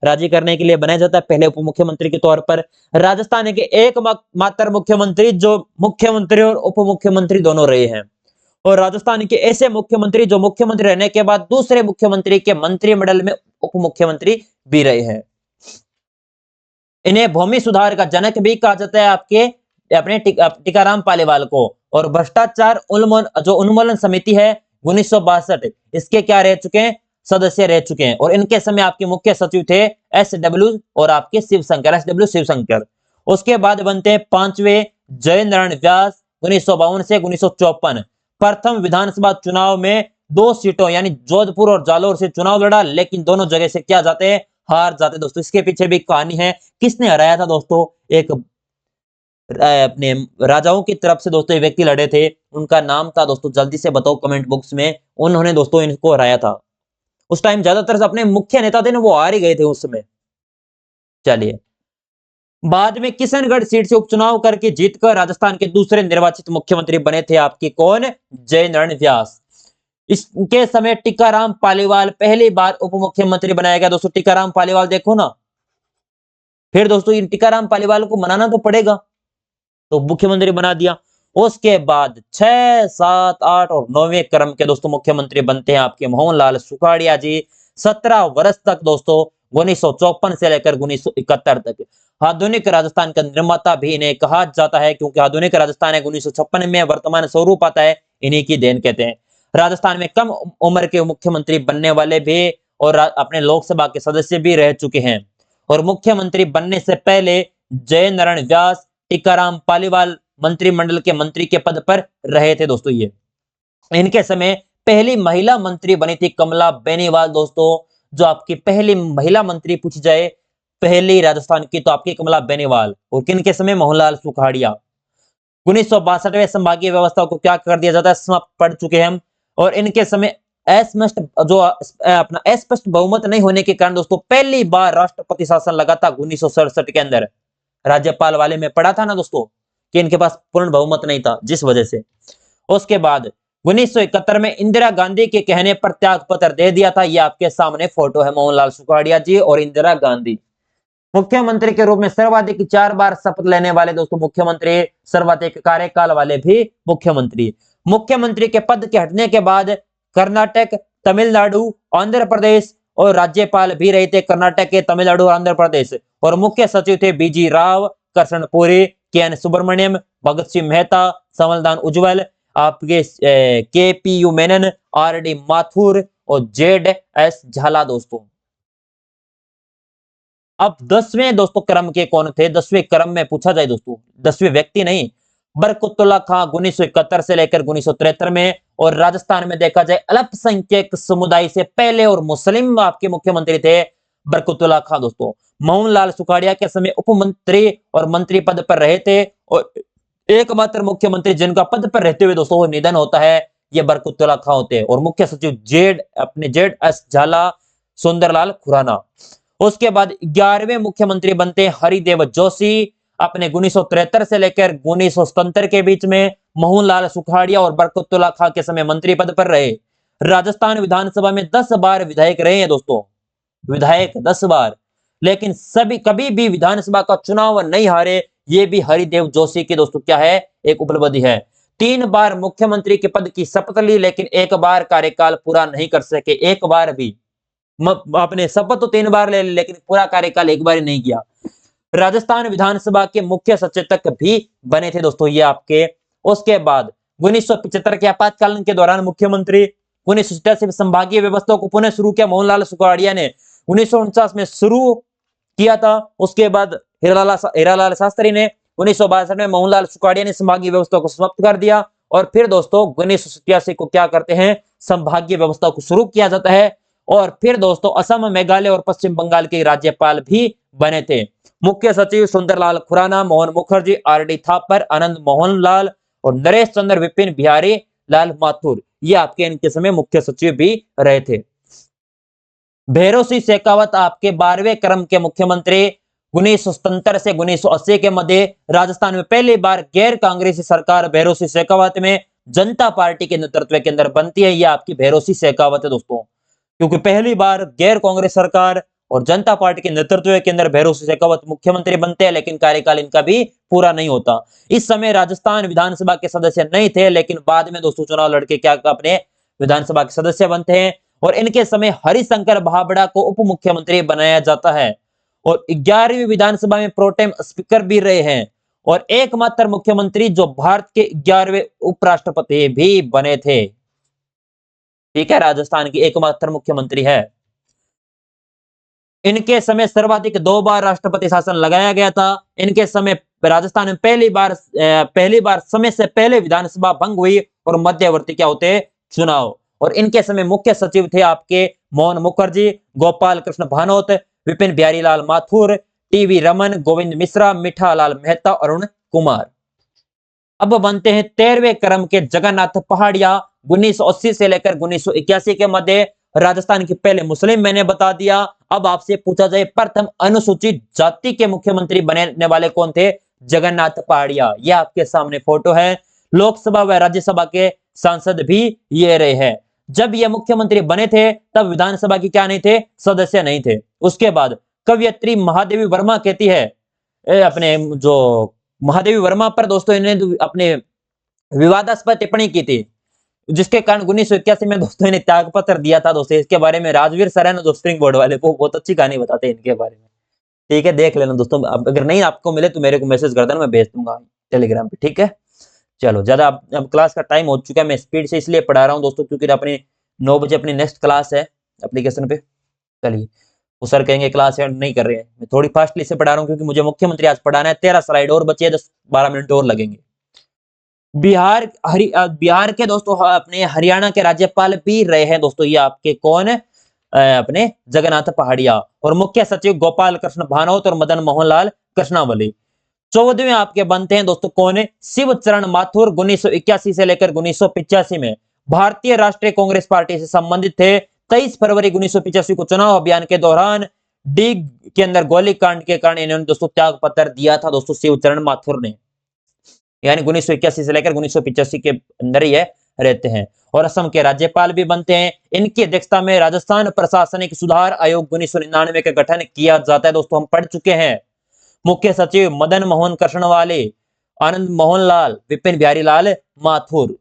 राजी करने के लिए बनाया जाता है पहले उप मुख्यमंत्री के तौर पर। राजस्थान के एकमात्र मुख्यमंत्री जो मुख्यमंत्री और उप मुख्यमंत्री दोनों रहे हैं, और राजस्थान के ऐसे मुख्यमंत्री जो मुख्यमंत्री रहने के बाद दूसरे मुख्यमंत्री के मंत्रिमंडल में उप मुख्यमंत्री भी रहे हैं। इन्हें भूमि सुधार का जनक भी कहा जाता है आपके अपने टीकाराम पालीवाल को। और भ्रष्टाचार उन्मूलन समिति है 1962, इसके क्या रह चुके हैं, सदस्य रह चुके हैं, और इनके समय आपके मुख्य सचिव थे SW और आपके शिवशंकर, SW शिवशंकर। उसके बाद बनते हैं पांचवें जय नारायण व्यास 1952 से 1954। प्रथम विधानसभा चुनाव में 2 सीटों यानी जोधपुर और जालोर से चुनाव लड़ा, लेकिन दोनों जगह से क्या जाते हैं, हार जाते दोस्तों। इसके पीछे भी कहानी है, किसने हराया था दोस्तों, एक अपने राजाओं की तरफ से दोस्तों व्यक्ति लड़े थे, उनका नाम था दोस्तों, जल्दी से बताओ कमेंट बॉक्स में। उन्होंने दोस्तों इनको हराया था। उस टाइम ज्यादातर अपने मुख्य नेता थे ना वो हार ही गए थे उस समय। चलिए, बाद में किशनगढ़ सीट से उपचुनाव करके जीतकर राजस्थान के दूसरे निर्वाचित मुख्यमंत्री बने थे आपके कौन, जय नारायण व्यास। इसके समय टीकाराम पालीवाल पहली बार उप मुख्यमंत्री बनाया गया दोस्तों। टीकाराम पालीवाल देखो ना, फिर दोस्तों इन टीकाराम पालीवाल को मनाना तो पड़ेगा, तो मुख्यमंत्री बना दिया। उसके बाद 6, 7, 8 और 9वें क्रम के दोस्तों मुख्यमंत्री बनते हैं आपके मोहनलाल सुखाड़िया जी। 17 वर्ष तक दोस्तों 1954 से लेकर 1971 तक। आधुनिक राजस्थान का निर्माता भी इन्हें कहा जाता है, क्योंकि आधुनिक राजस्थान 1956 में वर्तमान स्वरूप आता है, इन्हीं की देन कहते हैं। राजस्थान में कम उम्र के मुख्यमंत्री बनने वाले भी और अपने लोकसभा के सदस्य भी रह चुके हैं। और मुख्यमंत्री बनने से पहले जय नारायण व्यास टीकाराम पालीवाल मंत्रिमंडल के मंत्री के पद पर रहे थे दोस्तों ये। इनके समय पहली महिला मंत्री बनी थी कमला बेनीवाल दोस्तों। जो आपकी पहली महिला मंत्री पूछी जाए पहली राजस्थान की तो आपकी कमला बेनीवाल। और किनके समय, मोहनलाल सुखाड़िया। 1962वें संभागीय व्यवस्था को क्या कर दिया जाता है, समाप्त पढ़ चुके हैं हम। और इनके समय अस्पष्ट बहुमत नहीं होने के कारण दोस्तों पहली बार राष्ट्रपति शासन लगा था 1967 के अंदर। राज्यपाल वाले में पढ़ा था ना दोस्तों कि इनके पास पूर्ण बहुमत नहीं था, जिस वजह से। उसके बाद 1971 में इंदिरा गांधी के कहने पर त्याग पत्र दे दिया था। ये आपके सामने फोटो है, मोहनलाल सुखाड़िया जी और इंदिरा गांधी। मुख्यमंत्री के रूप में सर्वाधिक 4 बार शपथ लेने वाले दोस्तों मुख्यमंत्री, सर्वाधिक कार्यकाल वाले भी मुख्यमंत्री। मुख्यमंत्री के पद के हटने के बाद कर्नाटक, तमिलनाडु, आंध्र प्रदेश और राज्यपाल भी रहे थे कर्नाटक के, तमिलनाडु और आंध्र प्रदेश। और मुख्य सचिव थे BG राव, कृष्णपुरी, KN सुब्रमण्यम, भगत सिंह मेहता, संवलदान उज्जवल, आपके KPU मेनन, RD माथुर और ZS झाला दोस्तों। अब 10वें दोस्तों क्रम के कौन थे, 10वें क्रम में पूछा जाए दोस्तों, 10वें व्यक्ति नहीं, बरकतुल्ला खां 1971 से लेकर 1973 में। और राजस्थान में देखा जाए अल्पसंख्यक समुदाय से पहले और मुस्लिम आपके मुख्यमंत्री थे बरकतुल्ला खां दोस्तों। मोहनलाल सुखाड़िया के समय उपमंत्री और मंत्री पद पर रहे थे, और एकमात्र मुख्यमंत्री जिनका पद पर रहते हुए दोस्तों वो निधन होता है, ये बरकतुल्ला खां होते हैं। और मुख्य सचिव ZS झाला, सुंदरलाल खुराना। उसके बाद 11वें मुख्यमंत्री बनते हैं हरिदेव जोशी। अपने 1973 से लेकर 1977 के बीच में मोहनलाल सुखाड़िया और बरकतुल्ला खां के समय मंत्री पद पर रहे। राजस्थान विधानसभा में 10 बार विधायक रहे हैं दोस्तों, विधायक 10 बार, लेकिन कभी भी विधानसभा का चुनाव नहीं हारे। ये भी हरिदेव जोशी की दोस्तों क्या है, एक उपलब्धि है। 3 बार मुख्यमंत्री के पद की शपथ ली, लेकिन 1 बार कार्यकाल पूरा नहीं कर सके, 1 बार भी। आपने शपथ तो 3 बार ले ली, लेकिन पूरा कार्यकाल एक बार ही नहीं किया। राजस्थान विधानसभा के मुख्य सचेतक भी बने थे दोस्तों ये आपके। उसके बाद 1975 के आपातकालीन के दौरान मुख्यमंत्री, 1987 में संभागीय व्यवस्था को पुनः शुरू किया मोहनलाल सुखाड़िया ने, 1949 में शुरू किया था। उसके बाद हीरालाल शास्त्री ने, 1962 में मोहनलाल सुखाड़िया ने संभागीय व्यवस्था को समाप्त कर दिया। और फिर दोस्तों 1987 को क्या करते हैं, संभागीय व्यवस्था को शुरू किया जाता है। और फिर दोस्तों असम, मेघालय और पश्चिम बंगाल के राज्यपाल भी बने थे। मुख्य सचिव सुंदरलाल खुराना, मोहन मुखर्जी, आर.डी. थापर, आनंद मोहन लाल और नरेश चंद्र विपिन बिहारी लाल माथुर, ये आपके इनके समय मुख्य सचिव भी रहे थे। भैरों सिंह शेखावत आपके 12वें क्रम के मुख्यमंत्री, 1977 से 1980 के मध्य राजस्थान में पहली बार गैर कांग्रेसी सरकार भैरों सिंह शेखावत में जनता पार्टी के नेतृत्व के अंदर बनती है। यह आपकी भैरों सिंह शेखावत है दोस्तों, क्योंकि पहली बार गैर कांग्रेस सरकार और जनता पार्टी के नेतृत्व के अंदर भैरों सिंह शेखावत मुख्यमंत्री बनते हैं, लेकिन कार्यकाल इनका भी पूरा नहीं होता। इस समय राजस्थान विधानसभा के सदस्य नहीं थे, लेकिन बाद में दोस्तों चुनाव लड़के क्या अपने विधानसभा के सदस्य बनते हैं। और इनके समय हरिशंकर भाबड़ा को उप मुख्यमंत्री बनाया जाता है और 11वीं विधानसभा में प्रोटेम स्पीकर भी रहे हैं और एकमात्र मुख्यमंत्री जो भारत के 11वें उपराष्ट्रपति भी बने थे। ठीक है, राजस्थान की एकमात्र मुख्यमंत्री है। इनके समय सर्वाधिक 2 बार राष्ट्रपति शासन लगाया गया था। इनके समय राजस्थान में पहली बार समय से पहले विधानसभा भंग हुई और मध्यवर्ती क्या होते, चुनाव। और इनके समय मुख्य सचिव थे आपके मोहन मुखर्जी, गोपाल कृष्ण भानोत, विपिन बिहारी लाल माथुर, टी.वी. रमन, गोविंद मिश्रा, मिठालाल मेहता, अरुण कुमार। अब बनते हैं 13वें क्रम के जगन्नाथ पहाड़िया, 1980 से लेकर 1981 के मध्य राजस्थान के पहले मुस्लिम, मैंने बता दिया। अब आपसे पूछा जाए प्रथम अनुसूचित जाति के मुख्यमंत्री बनने वाले कौन थे, जगन्नाथ पहाड़िया। यह आपके सामने फोटो है। लोकसभा व राज्यसभा के सांसद भी ये रहे हैं। जब ये मुख्यमंत्री बने थे तब विधानसभा की क्या नहीं थे, सदस्य नहीं थे। उसके बाद कवयित्री महादेवी वर्मा कहती है, अपने जो महादेवी वर्मा पर दोस्तों इन्होंने अपने विवादास्पद टिप्पणी की थी, जिसके कारण 1981 में दोस्तों इन्हें त्याग पत्र दिया था। दोस्तों इसके बारे में राजवीर सर है ना, जो स्प्रिंग बोर्ड वाले, वो बहुत अच्छी कहानी बताते हैं इनके बारे में। ठीक है, देख लेना दोस्तों। अगर नहीं आपको मिले तो मेरे को मैसेज कर देना, मैं भेज दूंगा टेलीग्राम पे। ठीक है, चलो ज्यादा अब क्लास का टाइम हो चुका है। मैं स्पीड से इसलिए पढ़ा रहा हूँ दोस्तों, क्योंकि अपनी 9 बजे अपनी नेक्स्ट क्लास है एप्लीकेशन पे। चलिए, वो सर कहेंगे क्लास एंड नहीं कर रहे हैं, मैं थोड़ी फास्टली से पढ़ा रहा हूँ क्योंकि मुझे मुख्यमंत्री आज पढ़ाना है। 13 स्लाइड और बची है, 10-12 मिनट और लगेंगे। बिहार के दोस्तों अपने हरियाणा के राज्यपाल भी रहे हैं दोस्तों, ये आपके कौन है, अपने जगन्नाथ पहाड़िया। और मुख्य सचिव गोपाल कृष्ण भानोत और मदन मोहन लाल कृष्णावली। 14वें आपके बनते हैं दोस्तों कौन है, शिवचरण माथुर, 1981 से लेकर 1985 में भारतीय राष्ट्रीय कांग्रेस पार्टी से संबंधित थे। 23 फरवरी 1985 को चुनाव अभियान के दौरान डीग के अंदर गोलीकांड के कारण इन्होंने दोस्तों त्याग पत्र दिया था दोस्तों शिवचरण माथुर ने, यानी 1981 से लेकर 1985 के अंदर ही रहते हैं। और असम के राज्यपाल भी बनते हैं। इनकी अध्यक्षता में राजस्थान प्रशासनिक सुधार आयोग 1999 का गठन किया जाता है दोस्तों, हम पढ़ चुके हैं। मुख्य सचिव मदन मोहन कृष्णवाले, आनंद मोहन लाल, विपिन बिहारी लाल माथुर।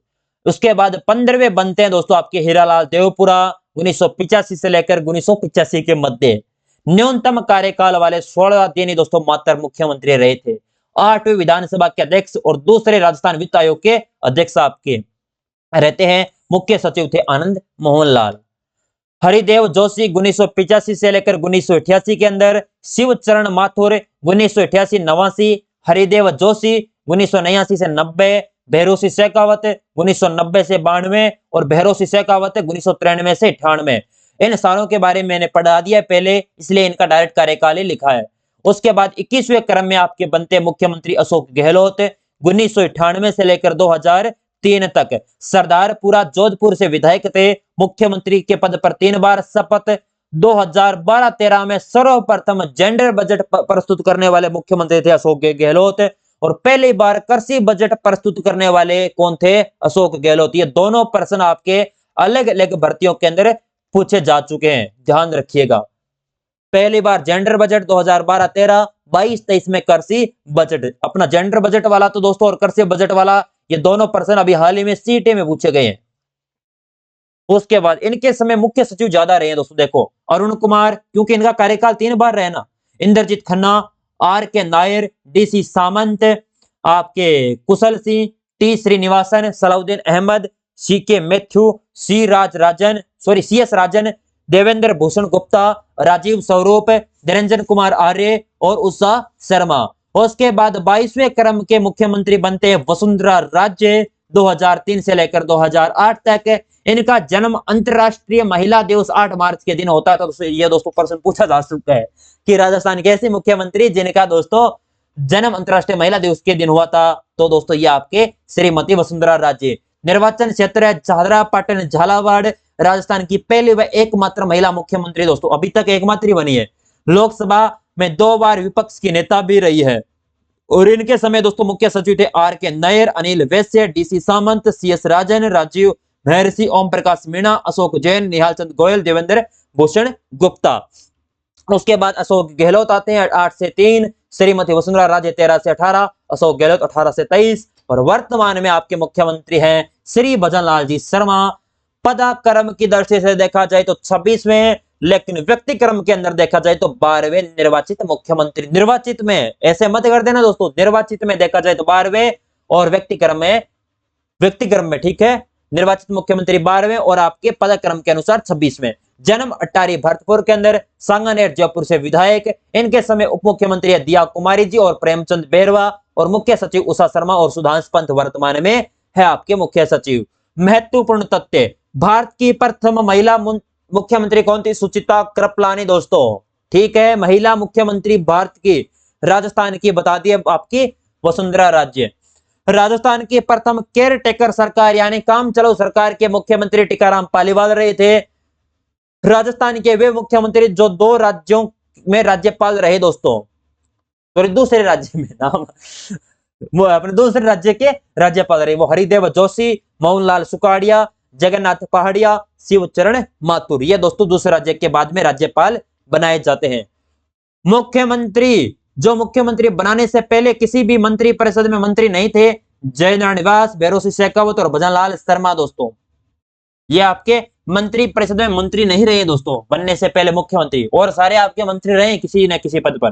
उसके बाद 15वें बनते हैं दोस्तों आपके हीरालाल देवपुरा, 1985 से लेकर 1985 के मध्य। न्यूनतम कार्यकाल वाले 16 दिन दोस्तों मात्र मुख्यमंत्री रहे थे। 8वीं विधानसभा के अध्यक्ष और दूसरे राजस्थान वित्त आयोग के अध्यक्ष आपके रहते हैं। मुख्य सचिव थे आनंद मोहन लाल। हरिदेव जोशी 1985 से लेकर 1988 के अंदर, शिवचरण माथुर 1988-89, हरिदेव जोशी 1989 से 90, भैरों सिंह शेखावत 1990 से 92 और भैरों सिंह शेखावत 1993 से 98। इन सारों के बारे में मैंने पढ़ा दिया पहले, इसलिए इनका डायरेक्ट कार्यकाल ही लिखा है। उसके बाद 21वें क्रम में आपके बनते मुख्यमंत्री अशोक गहलोत, 1998 से लेकर 2003 तक सरदारपुरा जोधपुर से विधायक थे। मुख्यमंत्री के पद पर 3 बार शपथ। 2012-13 में सर्वप्रथम जेंडर बजट प्रस्तुत करने वाले मुख्यमंत्री थे अशोक गहलोत और पहली बार कृषि बजट प्रस्तुत करने वाले कौन थे, अशोक गहलोत। ये दोनों प्रश्न आपके अलग अलग भर्तियों के अंदर पूछे जा चुके हैं, ध्यान रखिएगा। पहली बार जेंडर बजट 2012-13, 22-23 में कृषि बजट। अपना जेंडर बजट वाला तो दोस्तों और कृषि बजट वाला, ये दोनों प्रश्न अभी हाल ही में सीटे में पूछे गए हैं। उसके बाद इनके समय मुख्य सचिव ज्यादा रहे हैं दोस्तों, देखो अरुण कुमार, क्योंकि इनका कार्यकाल 3 बार रहे ना, इंद्रजीत खन्ना, आर के नायर, डीसी सामंत, आपके कुशल सिंह, टी श्रीनिवासन, सलाउद्दीन अहमद, सी के मैथ्यू, सी एस राजन, देवेंद्र भूषण गुप्ता, राजीव स्वरूप, निरंजन कुमार आर्य और उषा शर्मा। उसके बाद 22वें क्रम के मुख्यमंत्री बनते हैं वसुंधरा राजे 2003 से लेकर 2008 तक। इनका जन्म अंतरराष्ट्रीय महिला दिवस 8 मार्च के दिन होता है। तो ये दोस्तों प्रश्न पूछा जा चुका है कि राजस्थान के ऐसे मुख्यमंत्री जिनका दोस्तों जन्म अंतरराष्ट्रीय महिला दिवस के दिन हुआ था, तो दोस्तों ये आपके श्रीमती वसुंधरा राजे। निर्वाचन क्षेत्र है झालरा पाटन झालावाड़, राजस्थान की पहली व एकमात्र महिला मुख्यमंत्री दोस्तों, अभी तक एकमात्र बनी है। लोकसभा में 2 बार विपक्ष की नेता भी रही है। और इनके समय दोस्तों मुख्य सचिव थे आर के नायर, अनिल वैश्य, डीसी सामंत, सी एस राजन, राजीव महर्षि, ओम प्रकाश मीणा, अशोक जैन, निहाल चंद गोयल, देवेंद्र भूषण गुप्ता। उसके बाद अशोक गहलोत आते हैं 8 से 3, श्रीमती वसुंधरा राजे 13 से 18, अशोक गहलोत 18 से 23 और वर्तमान में आपके मुख्यमंत्री हैं श्री भजनलाल जी शर्मा। पदाक्रम की दृष्टि से देखा जाए तो 26वें, लेकिन व्यक्ति क्रम के अंदर देखा जाए तो 12वें निर्वाचित मुख्यमंत्री। निर्वाचित में ऐसे मत कर देना दोस्तों, निर्वाचित में देखा जाए तो 12वें और व्यक्ति क्रम में ठीक है, निर्वाचित मुख्यमंत्री 12वें और आपके पदक्रम के अनुसार 26वें। जन्म अट्टारी भरतपुर के अंदर, सांगानेर जयपुर से विधायक। इनके समय उप मुख्यमंत्री है दिया कुमारी जी और प्रेमचंद बेरवा और मुख्य सचिव उषा शर्मा और सुधांशु पंत वर्तमान में है आपके मुख्य सचिव। महत्वपूर्ण तथ्य, भारत की प्रथम महिला मुख्यमंत्री कौन थी? सुचित्रा कृपलानी दोस्तों, ठीक है, महिला मुख्यमंत्री भारत की। राजस्थान की बता दी आपकी वसुंधरा राजे। राजस्थान की प्रथम केयर टेकर सरकार यानी काम चलाऊ सरकार के मुख्यमंत्री टीकाराम पालीवाल रहे थे। राजस्थान के वे मुख्यमंत्री जो 2 राज्यों में राज्यपाल रहे दोस्तों, तो दूसरे राज्य में नाम वो अपने दूसरे राज्य के राज्यपाल रहे, वो हरिदेव जोशी, मोहनलाल सुखाड़िया, जगन्नाथ पहाड़िया, शिवचरण माथुर। ये दोस्तों दूसरे राज्य के बाद में राज्यपाल बनाए जाते हैं। मुख्यमंत्री बनाने से पहले किसी भी मंत्री परिषद में मंत्री नहीं थे। जयनारायण निवास, भैरों शेखावत और भजनलाल शर्मा दोस्तों, ये आपके मंत्री परिषद में मंत्री नहीं रहे दोस्तों बनने से पहले मुख्यमंत्री, और सारे आपके मंत्री रहे किसी न किसी पद पर।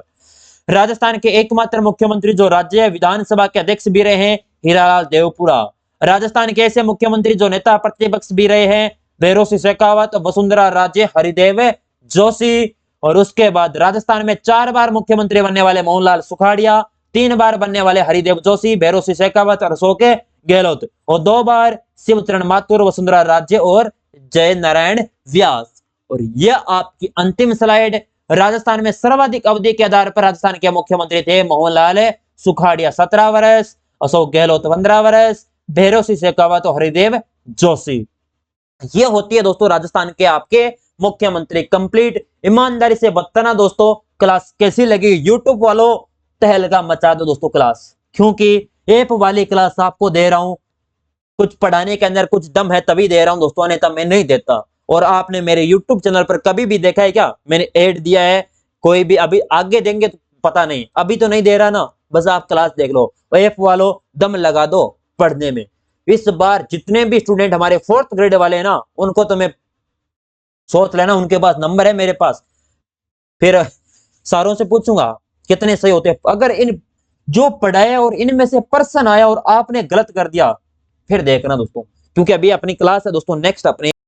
राजस्थान के एकमात्र मुख्यमंत्री जो राज्य विधानसभा के अध्यक्ष भी रहे हैं, हीरालाल देवपुरा। राजस्थान के ऐसे मुख्यमंत्री जो नेता प्रतिपक्ष भी रहे हैं, भैरों शेखावत, वसुंधरा राजे, हरिदेव जोशी। और उसके बाद राजस्थान में 4 बार मुख्यमंत्री बनने वाले मोहनलाल सुखाड़िया, 3 बार बनने वाले हरिदेव जोशी, भैरों शेखावत और अशोक गहलोत, और 2 बार शिवचरण माथुर, वसुंधरा राजे और जय नारायण व्यास। और यह आपकी अंतिम स्लाइड। राजस्थान में सर्वाधिक अवधि के आधार पर राजस्थान के मुख्यमंत्री थे मोहनलाल सुखाड़िया 17 वर्ष, अशोक गहलोत 15 वर्ष, भैरों शेखावत और हरिदेव जोशी। ये होती है दोस्तों राजस्थान के आपके मुख्यमंत्री कंप्लीट। ईमानदारी से बताना दोस्तों क्लास कैसी लगी। यूट्यूब वालों तहलका मचा दो दोस्तों क्लास, क्योंकि ऐप वाली क्लास आपको दे रहा हूं, कुछ पढ़ाने के अंदर कुछ दम है तभी दे रहा हूं दोस्तों, अन्यथा मैं नहीं देता। और आपने मेरे YouTube चैनल पर कभी भी देखा है क्या मैंने ऐड दिया है? कोई भी अभी आगे देंगे तो पता नहीं, अभी तो नहीं दे रहा ना, बस आप क्लास देख लो। ऐप वालों दम लगा दो पढ़ने में। इस बार जितने भी स्टूडेंट हमारे 4th ग्रेड वाले हैं ना, उनको तो मैं सोच लेना, उनके पास नंबर है मेरे पास, फिर सारों से पूछूंगा कितने सही होते हैं। अगर इन जो पढ़ाया और इनमें से पर्सन आया और आपने गलत कर दिया, फिर देखना दोस्तों, क्योंकि अभी अपनी क्लास है दोस्तों, नेक्स्ट अपने